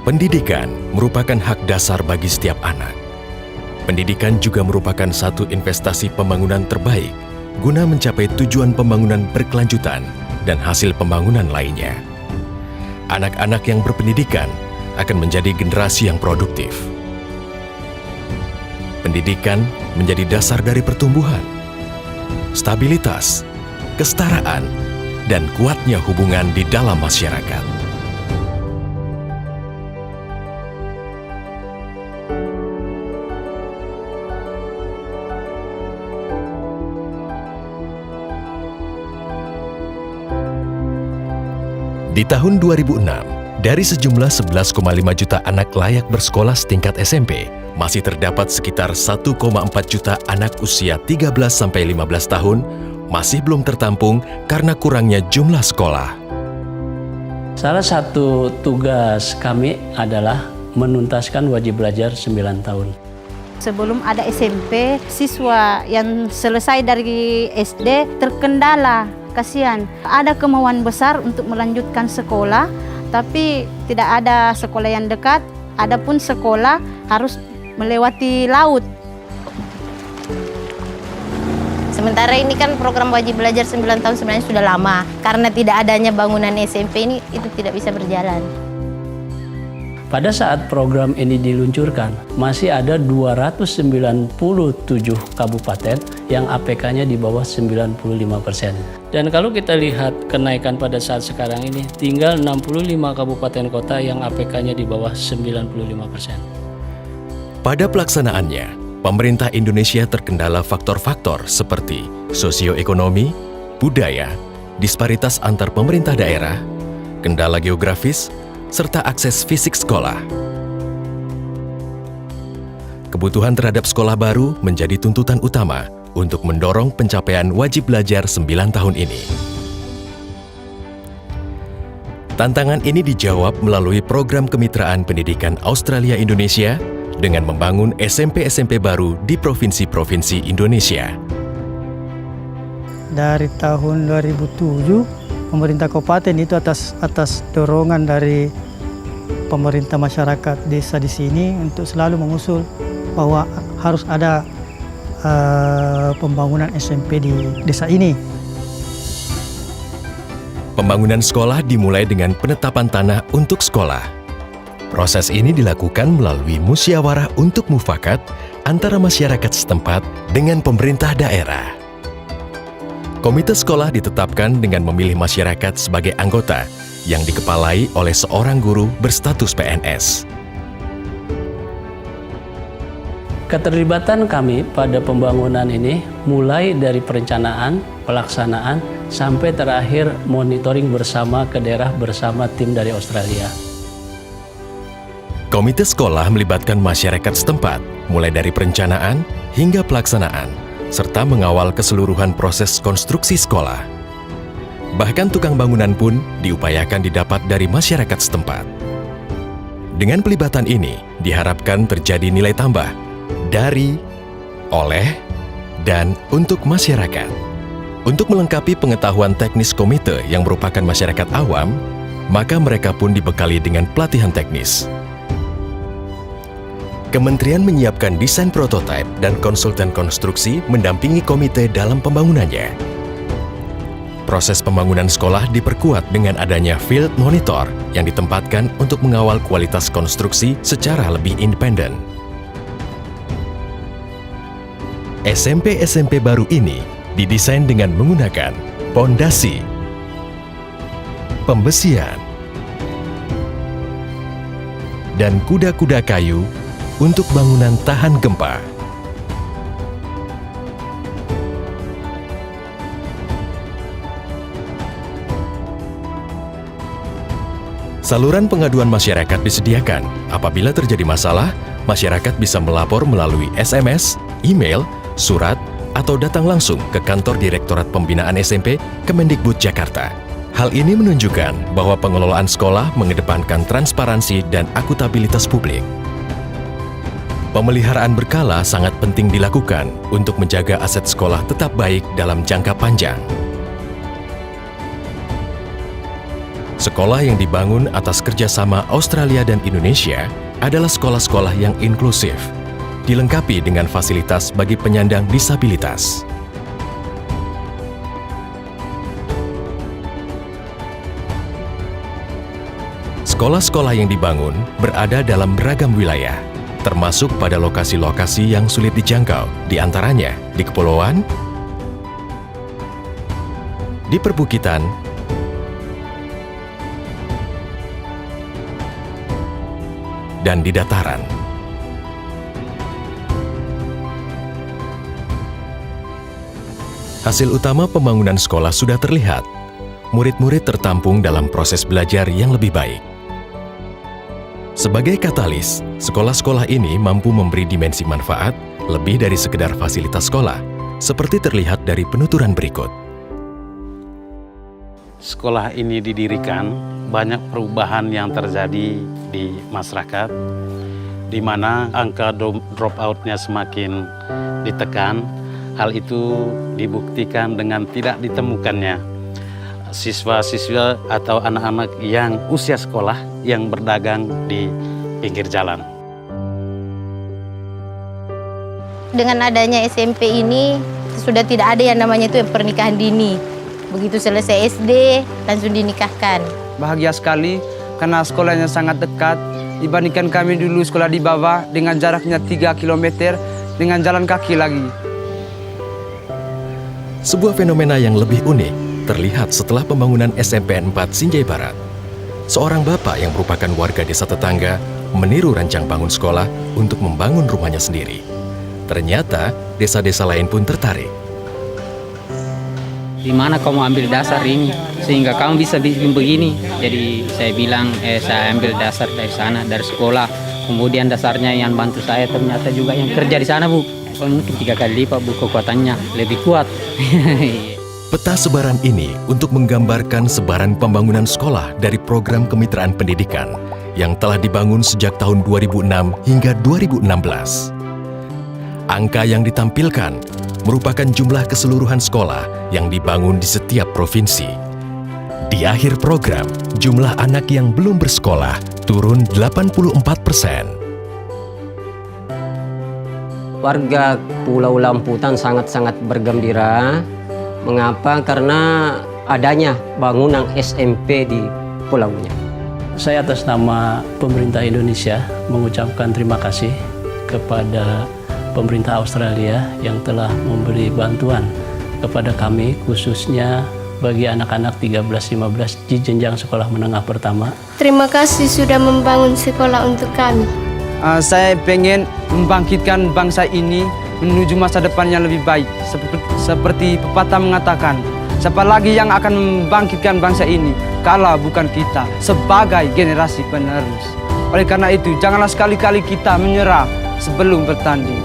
Pendidikan merupakan hak dasar bagi setiap anak. Pendidikan juga merupakan satu investasi pembangunan terbaik guna mencapai tujuan pembangunan berkelanjutan dan hasil pembangunan lainnya. Anak-anak yang berpendidikan akan menjadi generasi yang produktif. Pendidikan menjadi dasar dari pertumbuhan, stabilitas, kesetaraan, dan kuatnya hubungan di dalam masyarakat. Di tahun 2006, dari sejumlah 11,5 juta anak layak bersekolah setingkat SMP, masih terdapat sekitar 1,4 juta anak usia 13-15 tahun masih belum tertampung karena kurangnya jumlah sekolah. Salah satu tugas kami adalah menuntaskan wajib belajar 9 tahun. Sebelum ada SMP, siswa yang selesai dari SD terkendala. Kasihan, ada kemauan besar untuk melanjutkan sekolah, tapi tidak ada sekolah yang dekat. Adapun sekolah harus melewati laut. Sementara ini kan program wajib belajar 9 tahun sebenarnya sudah lama. Karena tidak adanya bangunan SMP ini, itu tidak bisa berjalan. Pada saat program ini diluncurkan, masih ada 297 kabupaten yang APK-nya di bawah 95%. Dan kalau kita lihat kenaikan pada saat sekarang ini, tinggal 65 kabupaten kota yang APK-nya di bawah 95%. Pada pelaksanaannya, pemerintah Indonesia terkendala faktor-faktor seperti sosioekonomi, budaya, disparitas antar pemerintah daerah, kendala geografis, serta akses fisik sekolah. Kebutuhan terhadap sekolah baru menjadi tuntutan utama untuk mendorong pencapaian wajib belajar 9 tahun ini. Tantangan ini dijawab melalui program kemitraan pendidikan Australia-Indonesia dengan membangun SMP-SMP baru di provinsi-provinsi Indonesia. Dari tahun 2007, pemerintah kabupaten itu atas dorongan dari pemerintah masyarakat desa di sini untuk selalu mengusul bahwa harus ada pembangunan SMP di desa ini. Pembangunan sekolah dimulai dengan penetapan tanah untuk sekolah. Proses ini dilakukan melalui musyawarah untuk mufakat antara masyarakat setempat dengan pemerintah daerah. Komite sekolah ditetapkan dengan memilih masyarakat sebagai anggota yang dikepalai oleh seorang guru berstatus PNS. Keterlibatan kami pada pembangunan ini mulai dari perencanaan, pelaksanaan, sampai terakhir monitoring bersama ke daerah bersama tim dari Australia. Komite sekolah melibatkan masyarakat setempat, mulai dari perencanaan hingga pelaksanaan, serta mengawal keseluruhan proses konstruksi sekolah. Bahkan tukang bangunan pun diupayakan didapat dari masyarakat setempat. Dengan pelibatan ini, diharapkan terjadi nilai tambah dari, oleh, dan untuk masyarakat. Untuk melengkapi pengetahuan teknis komite yang merupakan masyarakat awam, maka mereka pun dibekali dengan pelatihan teknis. Kementerian menyiapkan desain prototipe dan konsultan konstruksi mendampingi komite dalam pembangunannya. Proses pembangunan sekolah diperkuat dengan adanya field monitor yang ditempatkan untuk mengawal kualitas konstruksi secara lebih independen. SMP-SMP baru ini didesain dengan menggunakan pondasi, pembesian, dan kuda-kuda kayu untuk bangunan tahan gempa. Saluran pengaduan masyarakat disediakan. Apabila terjadi masalah, masyarakat bisa melapor melalui SMS, email, surat, atau datang langsung ke kantor Direktorat Pembinaan SMP Kemendikbud Jakarta. Hal ini menunjukkan bahwa pengelolaan sekolah mengedepankan transparansi dan akutabilitas publik. Pemeliharaan berkala sangat penting dilakukan untuk menjaga aset sekolah tetap baik dalam jangka panjang. Sekolah yang dibangun atas kerjasama Australia dan Indonesia adalah sekolah-sekolah yang inklusif, dilengkapi dengan fasilitas bagi penyandang disabilitas. Sekolah-sekolah yang dibangun berada dalam beragam wilayah, termasuk pada lokasi-lokasi yang sulit dijangkau, di antaranya di kepulauan, di perbukitan, dan di dataran. Hasil utama pembangunan sekolah sudah terlihat. Murid-murid tertampung dalam proses belajar yang lebih baik. Sebagai katalis, sekolah-sekolah ini mampu memberi dimensi manfaat lebih dari sekedar fasilitas sekolah, seperti terlihat dari penuturan berikut. Sekolah ini didirikan, banyak perubahan yang terjadi di masyarakat, di mana angka dropout-nya semakin ditekan. Hal itu dibuktikan dengan tidak ditemukannya siswa-siswa atau anak-anak yang usia sekolah yang berdagang di pinggir jalan. Dengan adanya SMP ini sudah tidak ada yang namanya itu pernikahan dini. Begitu selesai SD langsung dinikahkan. Bahagia sekali karena sekolahnya sangat dekat dibandingkan kami dulu sekolah di bawah dengan jaraknya 3 km dengan jalan kaki lagi. Sebuah fenomena yang lebih unik terlihat setelah pembangunan SMP 4 Sinjai Barat. Seorang bapak yang merupakan warga desa tetangga meniru rancang bangun sekolah untuk membangun rumahnya sendiri. Ternyata desa-desa lain pun tertarik. Di mana kamu ambil dasar ini sehingga kamu bisa bikin begini? Jadi saya bilang saya ambil dasar dari sana, dari sekolah. Kemudian dasarnya yang bantu saya ternyata juga yang kerja di sana, Bu. Mungkin 3 kali lipat, Bu, kekuatannya lebih kuat. Peta sebaran ini untuk menggambarkan sebaran pembangunan sekolah dari program kemitraan pendidikan yang telah dibangun sejak tahun 2006 hingga 2016. Angka yang ditampilkan merupakan jumlah keseluruhan sekolah yang dibangun di setiap provinsi. Di akhir program, jumlah anak yang belum bersekolah turun 84%. Warga Pulau Lamputan sangat-sangat bergembira. Mengapa? Karena adanya bangunan SMP di pulaunya. Saya atas nama pemerintah Indonesia mengucapkan terima kasih kepada pemerintah Australia yang telah memberi bantuan kepada kami, khususnya bagi anak-anak 13-15 di jenjang sekolah menengah pertama. Terima kasih sudah membangun sekolah untuk kami. Saya pengen membangkitkan bangsa ini menuju masa depan yang lebih baik. Seperti pepatah mengatakan, siapa lagi yang akan membangkitkan bangsa ini kalau bukan kita sebagai generasi penerus. Oleh karena itu, janganlah sekali-kali kita menyerah sebelum bertanding.